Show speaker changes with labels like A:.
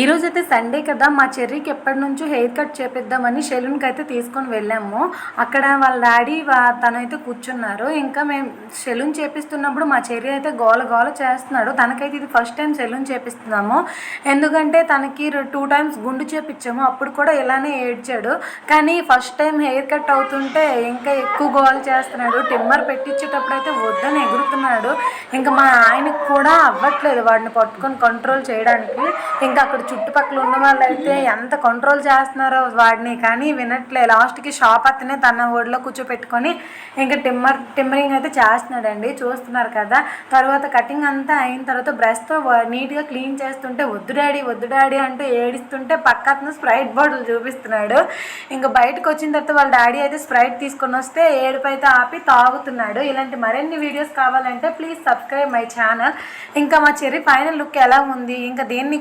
A: ఈరోజైతే సండే కదా, మా చెర్రీకి ఎప్పటి నుంచో హెయిర్ కట్ చేపిద్దామని సెలూన్కి అయితే తీసుకొని వెళ్ళాము. అక్కడ వాళ్ళ డాడీ తనైతే కూర్చున్నారు. ఇంకా మేము సెలూన్ చేపిస్తున్నప్పుడు మా చెర్రీ అయితే గోల గోల చేస్తున్నాడు. తనకైతే ఇది ఫస్ట్ టైం సెలూన్ చేపిస్తున్నాము. ఎందుకంటే తనకి 2 టైమ్స్ గుండు చేపించాము, అప్పుడు కూడా ఇలానే ఏడ్చాడు. కానీ ఫస్ట్ టైం హెయిర్ కట్ అవుతుంటే ఇంకా ఎక్కువ గోల చేస్తున్నాడు. టిమ్మర్ పెట్టించేటప్పుడు అయితే వద్దని ఎగురుతున్నాడు. ఇంకా మా ఆయనకు కూడా అవ్వట్లేదు వాడిని పట్టుకొని కంట్రోల్ చేయడానికి. ఇంకా అక్కడ చుట్టుపక్కల ఉన్న వాళ్ళు అయితే ఎంత కంట్రోల్ చేస్తున్నారో వాడిని, కానీ వినట్లే. లాస్ట్కి షాప్ అతనే తన ఒడిలో కూర్చోపెట్టుకొని ఇంకా టిమ్మరింగ్ అయితే చేస్తున్నాడండి, చూస్తున్నారు కదా. తర్వాత కటింగ్ అంతా అయిన తర్వాత బ్రష్తో నీట్గా క్లీన్ చేస్తుంటే వద్దు డాడీ అంటూ ఏడుస్తుంటే పక్కన స్ప్రైట్ బాటిల్ చూపిస్తున్నాడు. ఇంకా బయటకు వచ్చిన తర్వాత వాళ్ళ డాడీ అయితే స్ప్రైట్ తీసుకొని వస్తే ఏడుపు అయితే ఆపి తాగుతున్నాడు. ఇలాంటి మరిన్ని వీడియోస్ కావాలంటే ప్లీజ్ సబ్స్క్రైబ్ మై ఛానల్. ఇంకా మా చెర్రీ ఫైనల్ లుక్ ఎలా ఉంది, ఇంకా దేన్ని